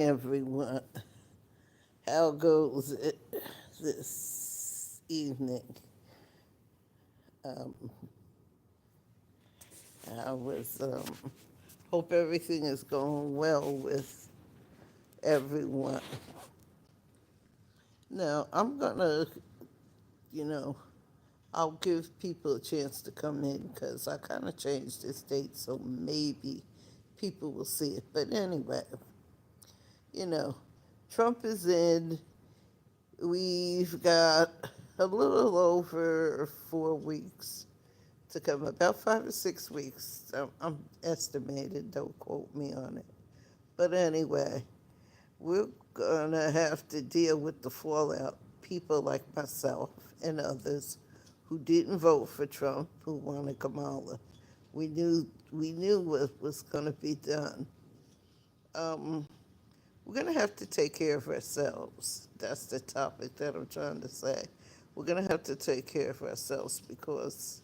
Everyone, how goes it this evening? Um, I was hope everything is going well with everyone. Now I'm gonna, you know, I'll give people a chance to come in because I kind of changed this date so maybe people will see it. But anyway, you know, Trump is in. We've got a little over 4 weeks to come, about 5 or 6 weeks. I'm estimated, don't quote me on it. But anyway, we're gonna have to deal with the fallout. People like myself and others who didn't vote for Trump, who wanted Kamala. We knew what was gonna be done. Um, we're gonna have to take care of ourselves. That's the topic that I'm trying to say. We're gonna have to take care of ourselves because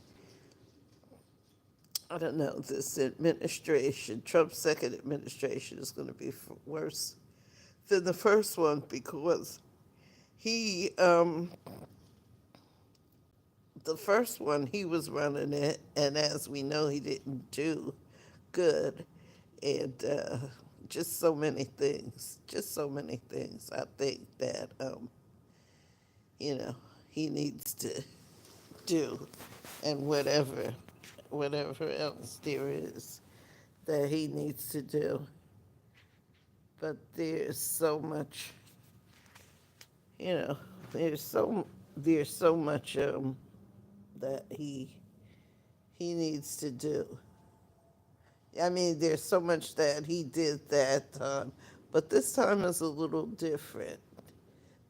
I don't know, this administration, Trump's second administration, is going to be worse than the first one because he, the first one, he was running it, and as we know, he didn't do good. And just so many things, just so many things. I think that, you know, he needs to do, and whatever else there is that he needs to do. But there's so much, you know, there's so much that he needs to do. I mean, there's so much that he did that time, but this time is a little different.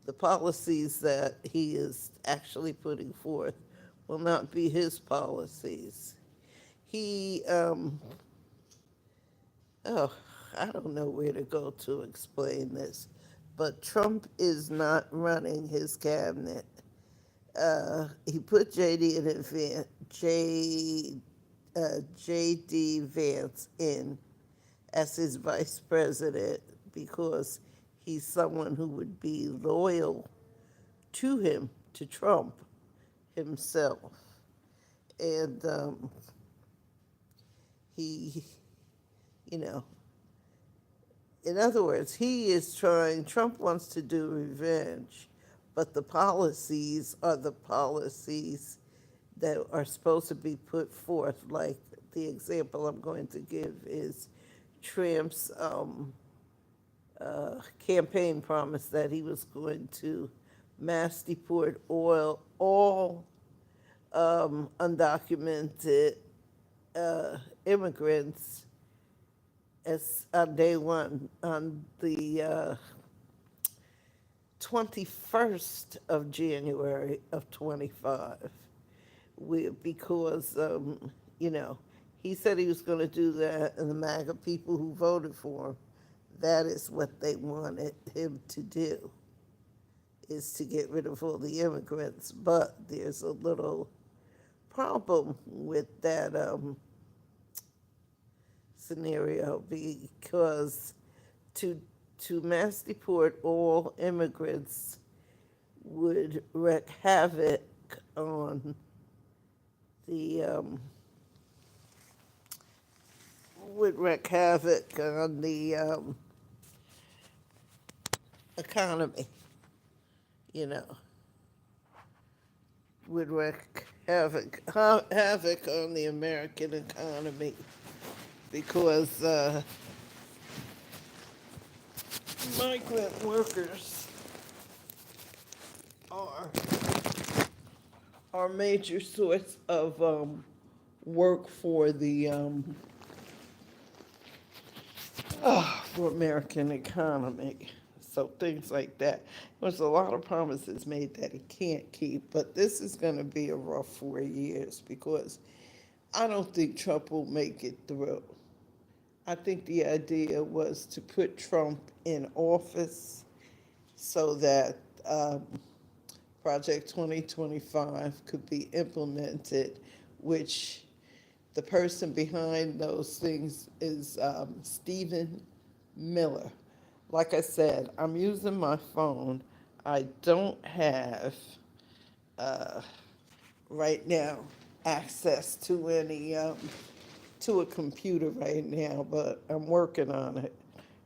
The policies that he is actually putting forth will not be his policies. He, oh, I don't know where to go to explain this, but Trump is not running his cabinet. He put J.D. Vance in as his vice president because he's someone who would be loyal to him, to Trump himself. And he, you know, in other words, Trump wants to do revenge, but the policies are the policies that are supposed to be put forth. Like the example I'm going to give is Trump's campaign promise that he was going to mass deport all undocumented immigrants as on day one, on the 21st of January of 25. Because, you know, he said he was going to do that, and the MAGA people who voted for him, that is what they wanted him to do, is to get rid of all the immigrants. But there's a little problem with that scenario because to to mass deport all immigrants would wreak havoc on the economy. You know, would wreak havoc on the American economy because migrant workers are our major source of work for the for American economy. So things like that. There's a lot of promises made that he can't keep, but this is going to be a rough 4 years because I don't think Trump will make it through. I think the idea was to put Trump in office so that Project 2025 could be implemented, which the person behind those things is Stephen Miller, like I said, I'm using my phone. I don't have uh, right now access to any to a computer right now, but I'm working on it.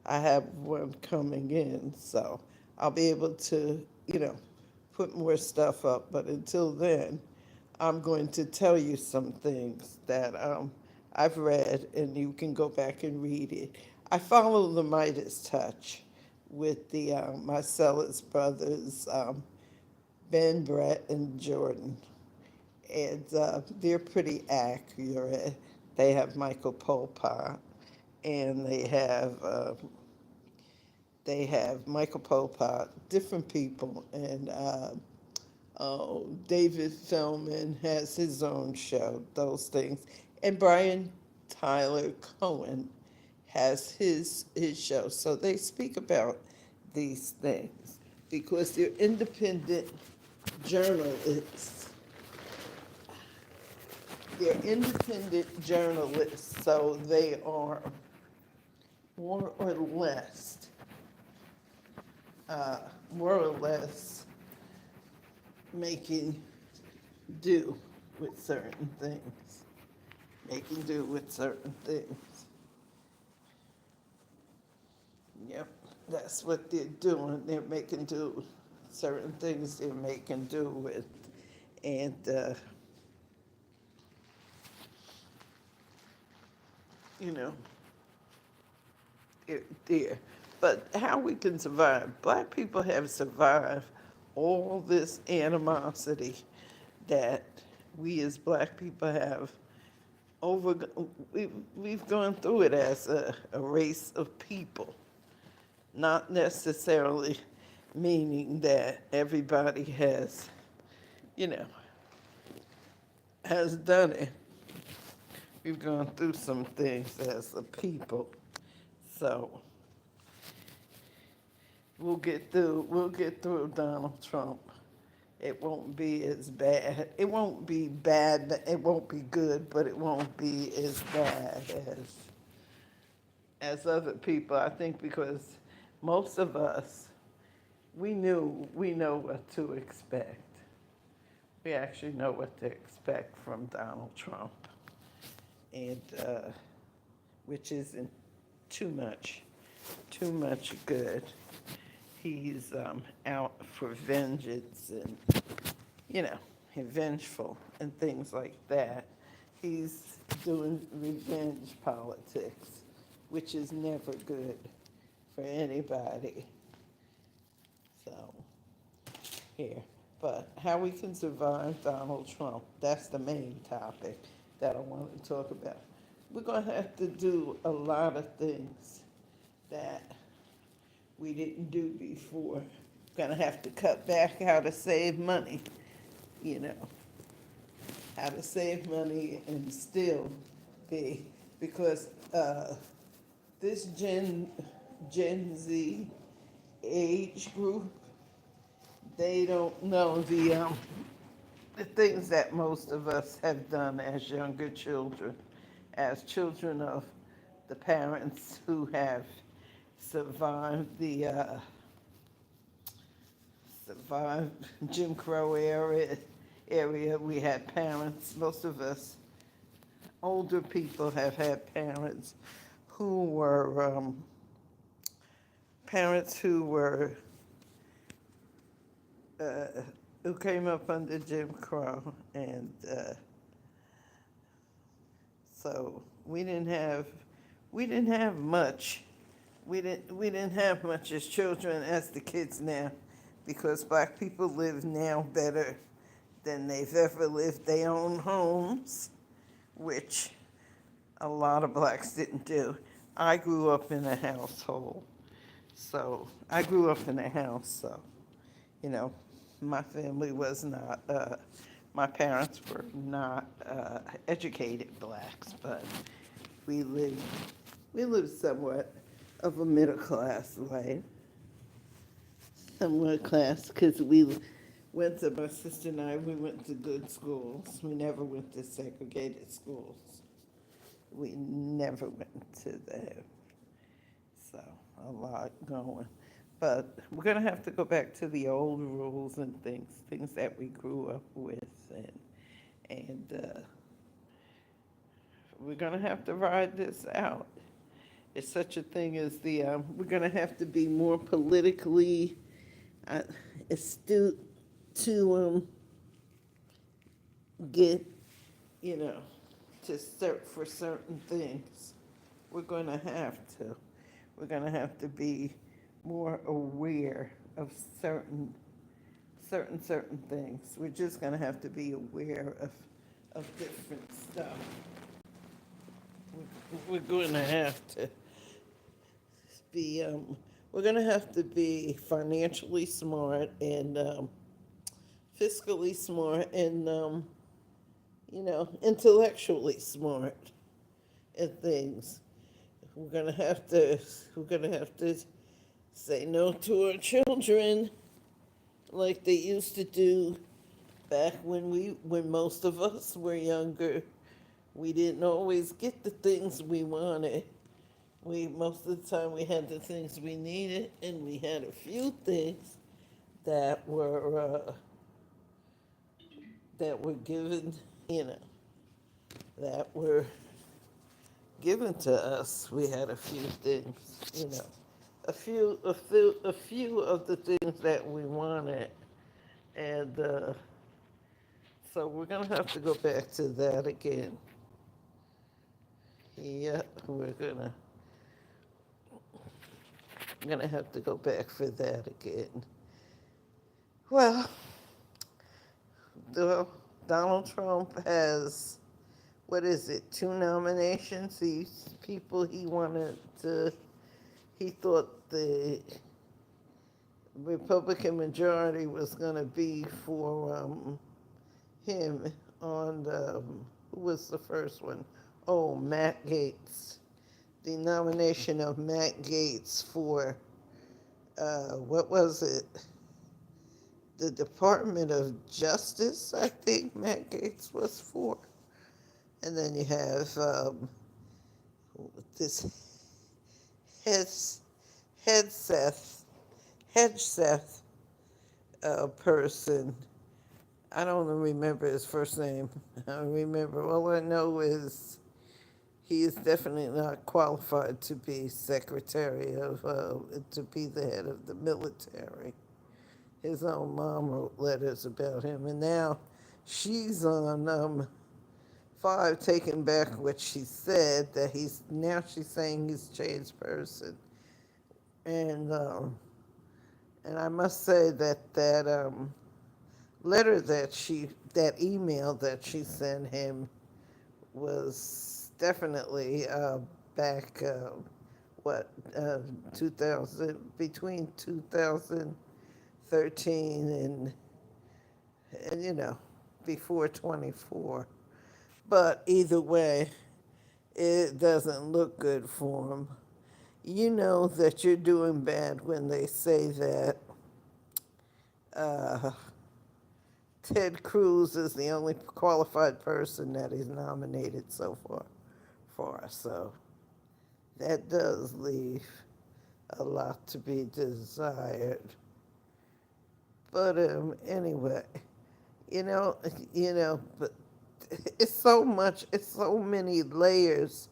I have one coming in, so I'll be able to, put more stuff up. But until then, I'm going to tell you some things that I've read, and you can go back and read it. I follow the Midas Touch with the Marcellus brothers, Ben, Brett, and Jordan, and they're pretty accurate. They have Michael Polpart, and they have Michael Polpart, different people, and David Feldman has his own show, those things, and Brian Tyler Cohen has his show. So they speak about these things because they're independent journalists. They're independent journalists, so they are more or less, uh, more or less making do with certain things. Making do with certain things. Yep, that's what they're doing. They're making do with certain things they're making do with. And, you know, there. But how we can survive? Black people have survived all this animosity that we as black people have over. We've gone through it as a race of people, not necessarily meaning that everybody has, you know, has done it. We've gone through some things as a people, so we'll get through Donald Trump. It won't be as bad. It won't be bad. It won't be good, but it won't be as bad as other people. I think because most of us, we know what to expect. We actually know what to expect from Donald Trump, and which isn't too much good. He's out for vengeance and, you know, vengeful and things like that. He's doing revenge politics, which is never good for anybody. So, here. But how we can survive Donald Trump, that's the main topic that I want to talk about. We're going to have to do a lot of things that we didn't do before. Going to have to cut back how to save money, you know, how to save money and still be, because this Gen Z age group, they don't know the things that most of us have done as younger children, as children of the parents who have survived survived Jim Crow area. We had parents. Most of us older people have had who were parents who were uh, who came up under Jim Crow, and so we didn't have much. We didn't have much as children as the kids now, because black people live now better than they've ever lived. They own homes, which a lot of blacks didn't do. I grew up in a household, so I grew up in a house, so you know, my family was not, my parents were not educated blacks, but we lived, we lived somewhat of a middle class life. Somewhat class, because my sister and I, we went to good schools. We never went to segregated schools. We never went to them. So a lot going. But we're going to have to go back to the old rules and things that we grew up with, and we're going to have to ride this out. It's such a thing as we're going to have to be more politically uh, astute to get, you know, to search for certain things. We're going to have to. We're going to have to be more aware of certain things. We're just going to have to be aware of different stuff. We're going to have to be, we're going to have to be financially smart and fiscally smart and, intellectually smart at things. We're gonna have to we're gonna have to say no to our children like they used to do back when most of us were younger. We didn't always get the things we wanted. We most of the time we had the things we needed, and we had a few things that were given, you know, that were given to us. We had a few things, you know, a few of the things that we wanted, and so we're gonna have to go back to that again. Yeah, we're gonna have to go back for that again. Well, Donald Trump has, what is it, two nominations? He thought the Republican majority was going to be for him on who was the first one? Oh, Matt Gaetz. The nomination of Matt Gaetz for, what was it? The Department of Justice, I think Matt Gaetz was for. And then you have this Hes- Hedseth, Hedgeseth person. I don't remember his first name. I don't remember. All I know is he is definitely not qualified to be to be the head of the military. His own mom wrote letters about him, and now she's on Five taking back what she said, that she's saying he's a changed person, and I must say that letter that email that she sent him was definitely back what 2000 between 2013 and before 24. But either way, it doesn't look good for him. You know that you're doing bad when they say that uh, Ted Cruz is the only qualified person that is nominated so far. So that does leave a lot to be desired. But anyway, you know, but it's so many layers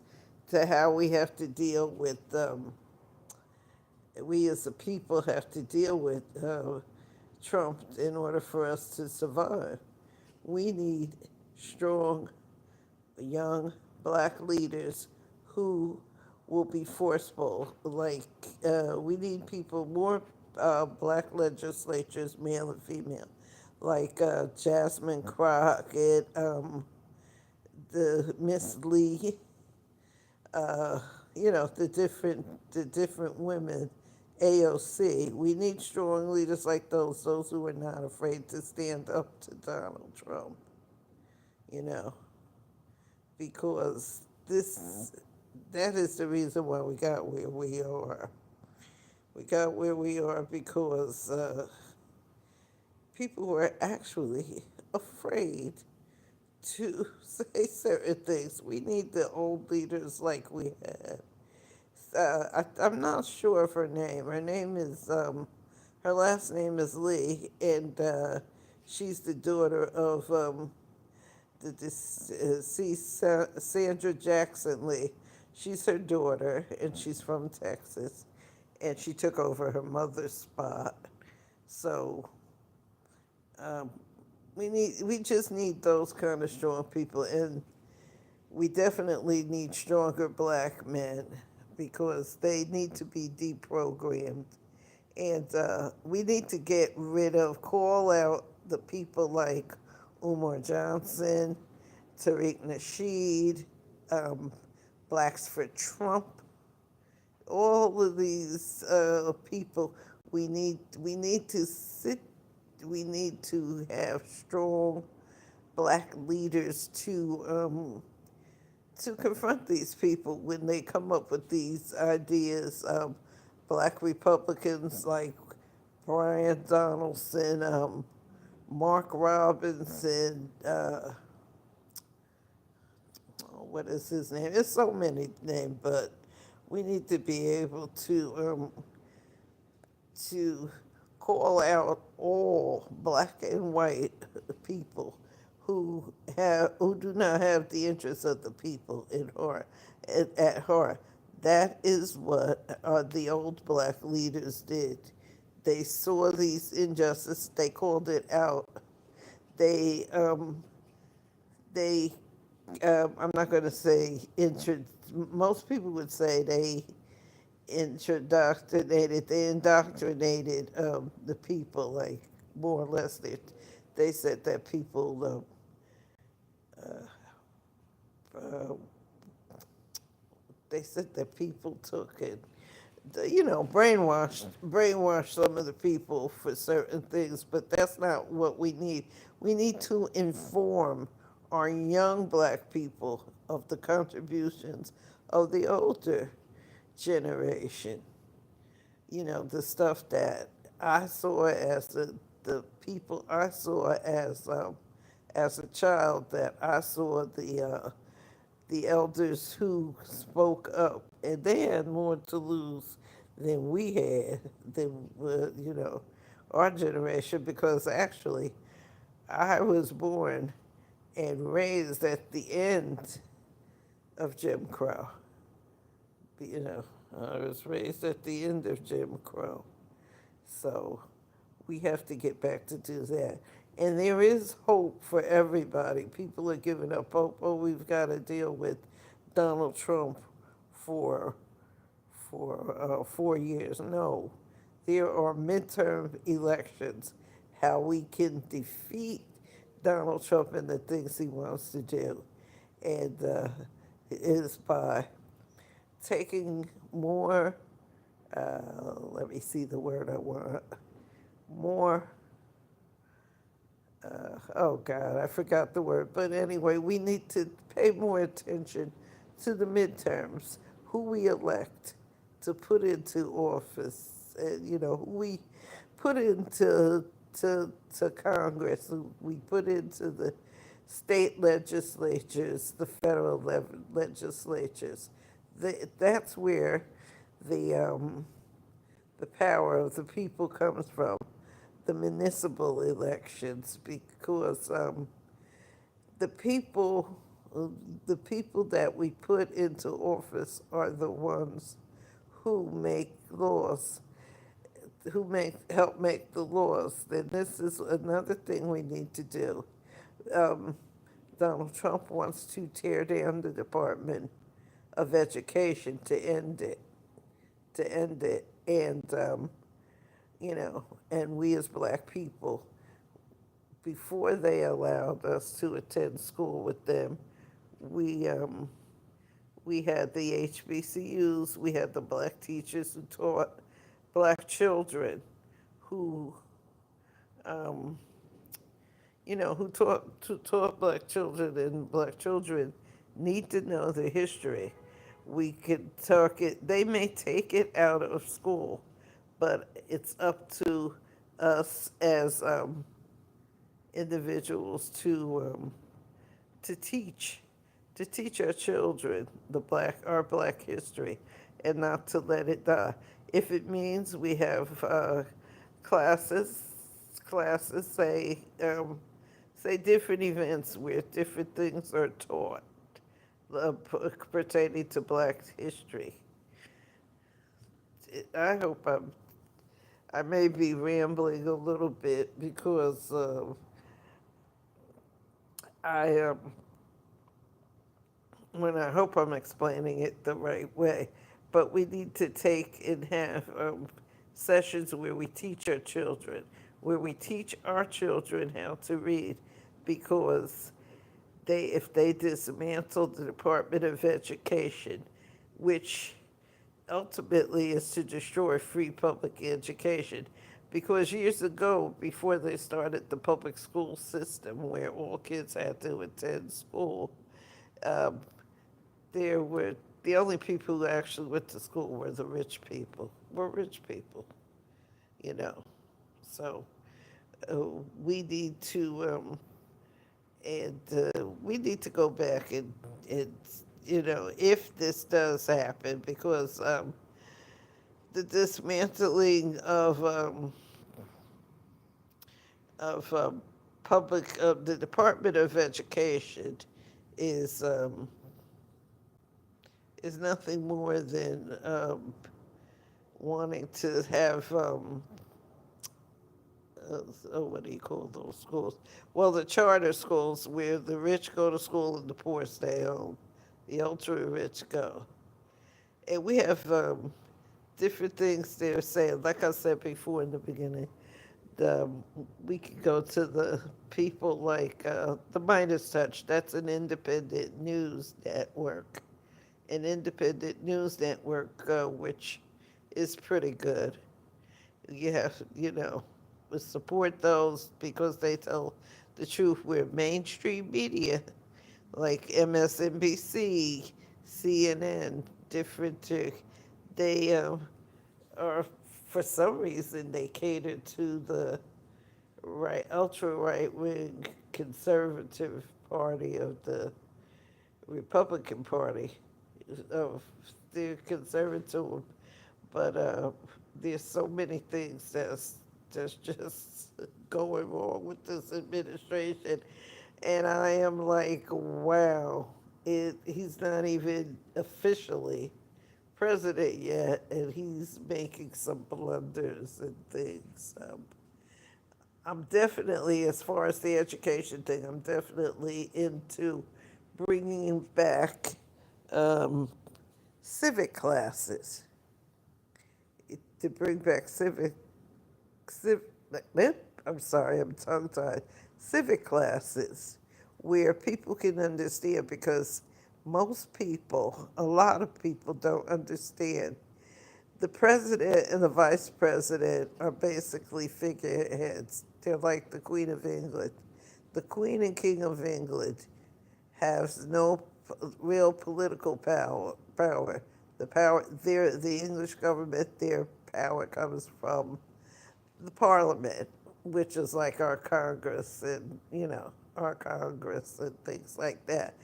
to how we have to deal with. We as a people have to deal with Trump in order for us to survive. We need strong, young black leaders who will be forceful. Like we need more black legislatures, male and female, like Jasmine Crockett, the Miss Lee, uh, the different women, AOC. We need strong leaders like those who are not afraid to stand up to Donald Trump, you know, because that is the reason why we got where we are. We got where we are because people were actually afraid to say certain things. We need the old leaders like we had I'm not sure of her name. Her last name is Lee, and she's the daughter of the deceased Sandra Jackson Lee. She's her daughter, and she's from Texas, and she took over her mother's spot. So um, we just need those kind of strong people, and we definitely need stronger black men because they need to be deprogrammed. And we need to get rid of, call out the people like Umar Johnson, Tariq Nasheed, um, Blacks for Trump, all of these people. We need to sit. We need to have strong black leaders to confront these people when they come up with these ideas. Black Republicans like Brian Donaldson, Mark Robinson, what is his name? There's so many names, but we need to be able to call out all black and white people who do not have the interests of the people at heart. That is what the old black leaders did. They saw these injustices. They called it out. They they I'm not going to say most people would say they indoctrinated the people, like more or less. They said that people uh, they said that people took it, brainwashed some of the people for certain things, but that's not what we need. We need to inform our young black people of the contributions of the older generation. The stuff that I saw as the people I saw as a child, that I saw the elders who spoke up, and they had more to lose than we had, than our generation, because actually I was born and raised at the end of Jim Crow. You know, I was raised at the end of Jim Crow. So we have to get back to do that. And there is hope for everybody. People are giving up hope. Oh, we've got to deal with Donald Trump for 4 years. No, there are midterm elections. How we can defeat Donald Trump and the things he wants to do, and is by taking more. Let me see the word I want. More. Oh God, I forgot the word. But anyway, we need to pay more attention to the midterms, who we elect to put into office, who we put into to Congress, who we put into the state legislatures, the federal legislatures. That's where the the power of the people comes from, the municipal elections, because the people the people that we put into office are the ones who make laws, help make the laws. Then this is another thing we need to do. Um, Donald Trump wants to tear down the Department of Education to end it, and and we as black people, before they allowed us to attend school with them, we we had the HBCUs, we had the black teachers who taught black children, who um, who taught black children, and black children need to know the history. We could talk it. They may take it out of school, but it's up to us as individuals to teach to teach our children our black history, and not to let it die. If it means we have classes, say different events where different things are taught pertaining to Black history. I hope I may be rambling a little bit because I when I hope I'm explaining it the right way. But we need to take and have sessions where we teach our children, where we teach our children how to read, because if they dismantle the Department of Education, which ultimately is to destroy free public education. Because years ago, before they started the public school system where all kids had to attend school, um, there were the only people who actually went to school were the rich people, you know. So uh, we need to, we need to go back and if this does happen, because the dismantling of the Department of Education is nothing more than wanting to have what do you call those schools? Well, the charter schools where the rich go to school and the poor stay home. The ultra rich go, and we have different things they're saying. Like I said before in the beginning, the, we could go to the people like the Midas Touch. That's an independent news network, which is pretty good. You have, we support those because they tell the truth. We're mainstream media, like MSNBC, CNN, different. They or for some reason they cater to the ultra right wing conservative party of the Republican Party. Of they're conservative, but there's so many things that's just going wrong with this administration, and I am like, wow, he's not even officially president yet, and he's making some blunders and things. I'm definitely, as far as the education thing, I'm definitely into bringing back um, civic classes. To bring back civ, I'm sorry, I'm tongue tied. Civic classes where people can understand, because most people, a lot of people don't understand. The president and the vice president are basically figureheads. They're like the Queen of England. The Queen and King of England has no real political power. The English government, their power comes from the Parliament, which is like our Congress, and our Congress and things like that.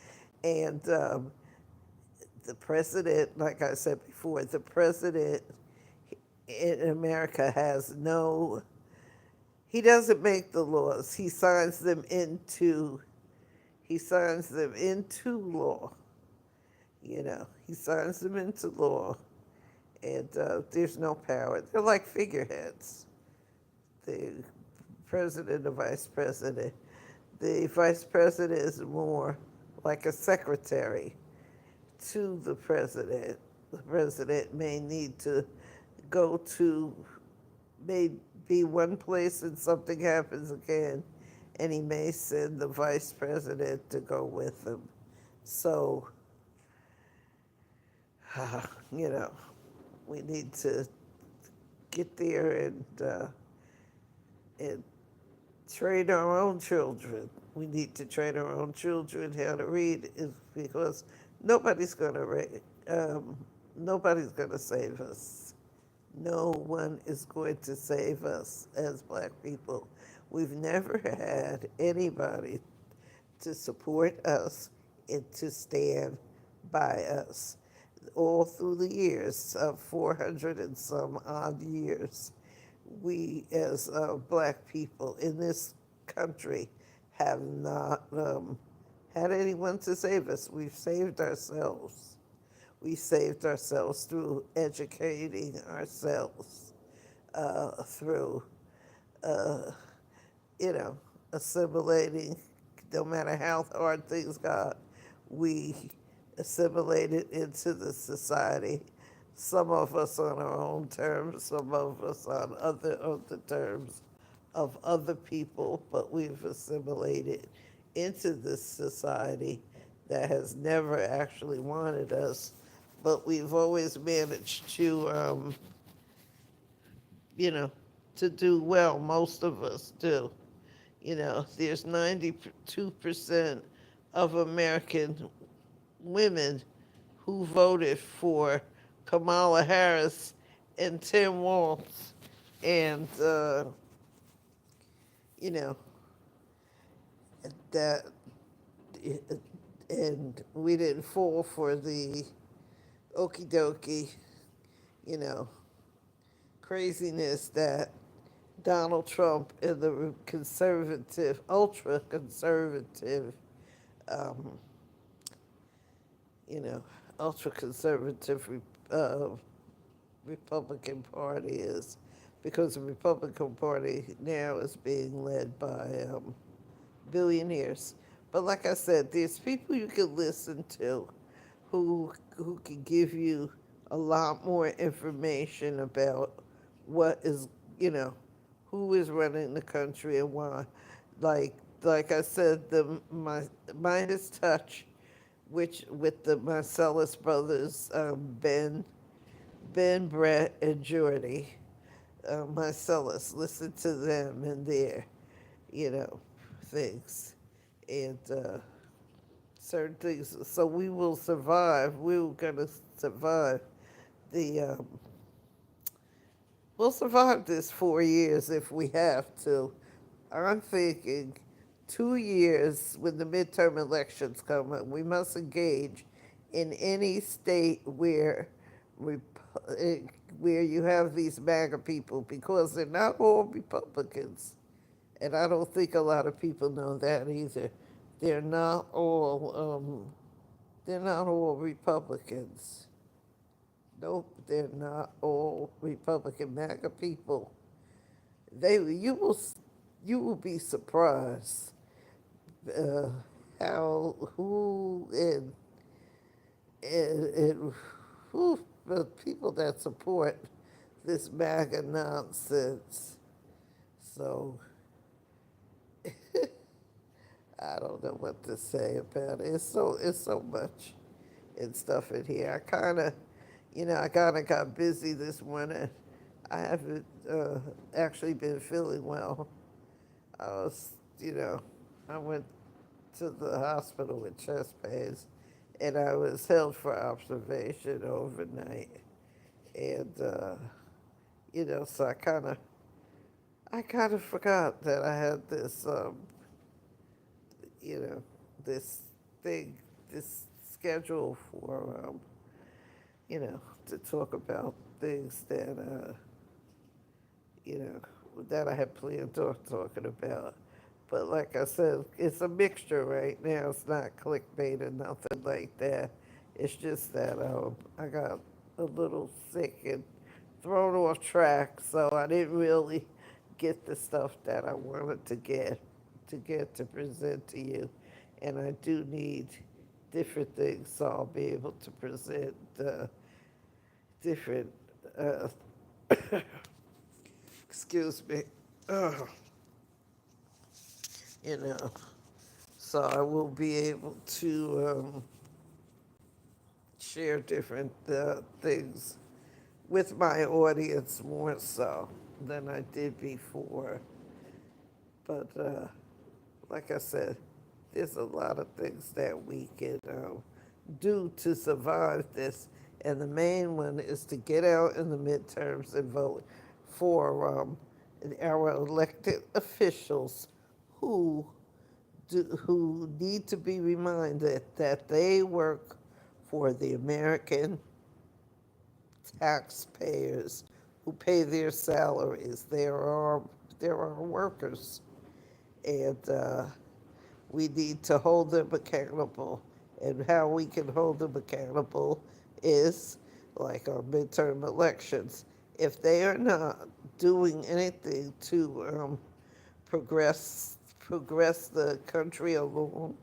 And the president, like I said before, the president in America has no. He doesn't make the laws. He signs them into. He signs them into law. He signs them into law, and there's no power. They're like figureheads. The president and vice president. The vice president is more like a secretary to the president. The president may need to go to, may be one place and something happens again, and he may send the vice president to go with him. So, you know, we need to get there and train our own children. We need to train our own children how to read, because nobody's going to read. Nobody's going to save us. No one is going to save us as Black people. We've never had anybody to support us and to stand by us. all through the years, 400 and some odd years, we as black people in this country have not had anyone to save us. We've saved ourselves. We saved ourselves through educating ourselves, through, uh, assimilating. No matter how hard things got, we assimilated into the society. Some of us on our own terms, some of us on the terms of other people, but we've assimilated into this society that has never actually wanted us. But we've always managed to, you know, to do well. Most of us do. There's 92% of American women who voted for Kamala Harris and Tim Walz, and you know that, and we didn't fall for the okie dokie, you know, craziness that Donald Trump and the conservative, ultra conservative, um, you know, ultra conservative uh, Republican Party is, because the Republican Party now is being led by billionaires. But like I said, there's people you can listen to who can give you a lot more information about what is, you know, who is running the country and why. Like like I said, the my Midas Touch, which with the Marcellus brothers, Ben, Brett, and Jordy, Marcellus. Listen to them and their, you know, things, and certain things. So we will survive. We're gonna survive the. We'll survive this 4 years if we have to. I'm thinking 2 years when the midterm elections come up, we must engage in any state eh, where you have these MAGA people, because they're not all Republicans. And I don't think a lot of people know that either. They're not all they're not all Republicans. Nope, they're not all Republican MAGA people. They you will be surprised, uh, how who and who the people that support this MAGA nonsense. So I don't know what to say about it. It's so much and stuff in here. I kind of got busy this morning. I haven't actually been feeling well. I was, I went to the hospital with chest pains, and I was held for observation overnight. And so I kind of forgot that I had this, you know, this thing, this schedule for, to talk about things that, you know, that I had planned on talking about. But like I said, it's a mixture right now. It's not clickbait or nothing like that. It's just that I got a little sick and thrown off track, so I didn't really get the stuff that I wanted to present to you. And I do need different things, so I'll be able to present different. Uh, excuse me. Oh, you know, so I will be able to share different things with my audience more so than I did before. But like I said, there's a lot of things that we can do to survive this. And the main one is to get out in the midterms and vote for our elected officials who who need to be reminded that they work for the American taxpayers who pay their salaries. There are workers, and we need to hold them accountable. And how we can hold them accountable is like our midterm elections. If they are not doing anything to progress the country along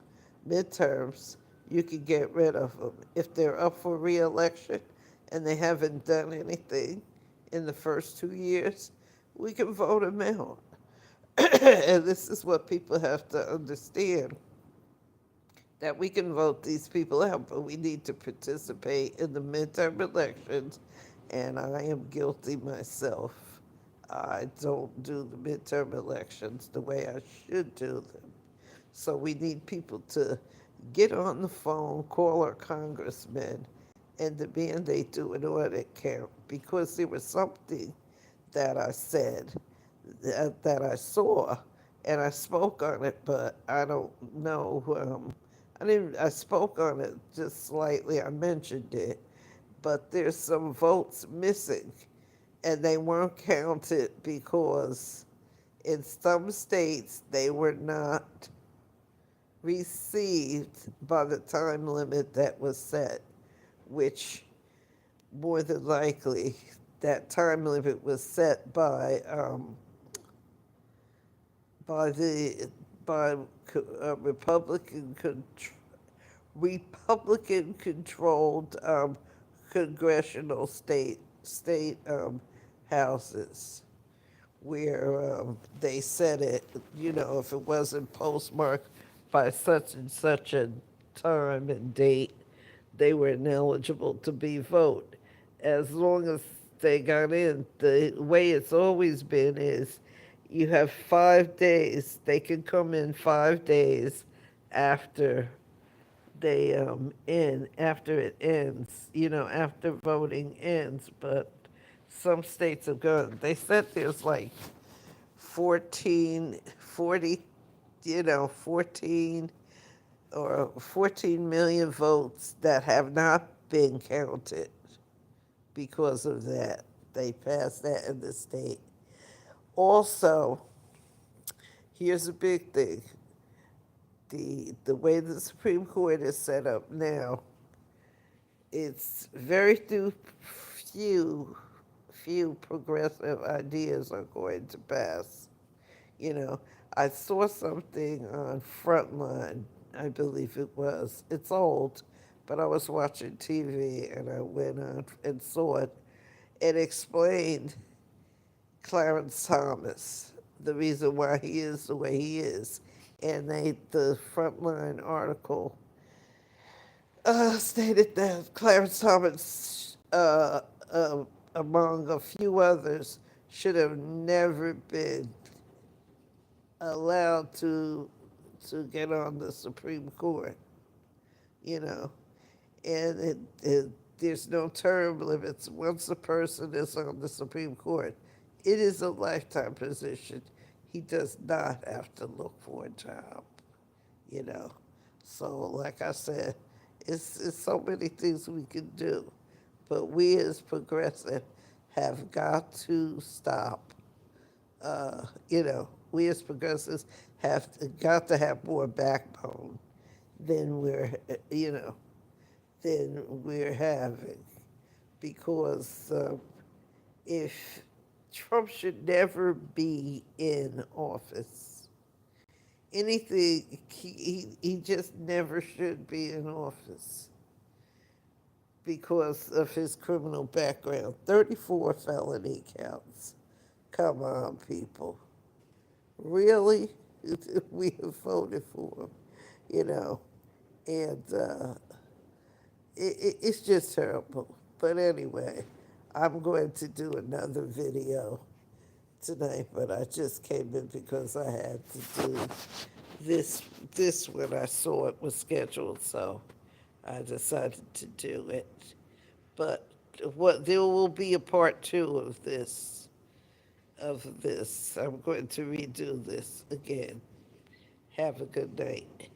midterms, you can get rid of them. If they're up for reelection and they haven't done anything in the first 2 years, we can vote them out. And this is what people have to understand, that we can vote these people out, but we need to participate in the midterm elections, and I am guilty myself. I don't do the midterm elections the way I should do them. So we need people to get on the phone, call our congressmen, and demand they do an audit count, because there was something that I said, that I saw, and I spoke on it, but I don't know. I spoke on it just slightly. I mentioned it, but there's some votes missing, and they weren't counted because in some states they were not received by the time limit that was set, which more than likely that time limit was set by the by Republican Republican controlled congressional state houses, where they said it, if it wasn't postmarked by such and such a time and date, they were ineligible to be voted. As long as they got in, the way it's always been is you have 5 days. They can come in 5 days after after it ends, after voting ends. But some states have gone. They said there's like 14, 40, 14 or 14 million votes that have not been counted because of that. They passed that in the state. Also, here's a big thing. The way the Supreme Court is set up now, it's very few progressive ideas are going to pass. You know, I saw something on Frontline, I believe it was. It's old, but I was watching TV and I went on and saw it. It explained Clarence Thomas, the reason why he is the way he is. And the Frontline article stated that Clarence Thomas, among a few others, should have never been allowed to get on the Supreme Court, you know. And there's no term limits. Once a person is on the Supreme Court, it is a lifetime position. He does not have to look for a job, you know. So, like I said, it's so many things we can do, but we as progressive have got to stop. We as progressives have got to have more backbone than we're having, because if Trump should never be in office. Anything, he just never should be in office because of his criminal background. 34 felony counts. Come on, people. Really? We have voted for him, and it's just terrible. But anyway, I'm going to do another video tonight, but I just came in because I had to do this when I saw it was scheduled, so I decided to do it. But there will be a part two of this. I'm going to redo this again. Have a good night.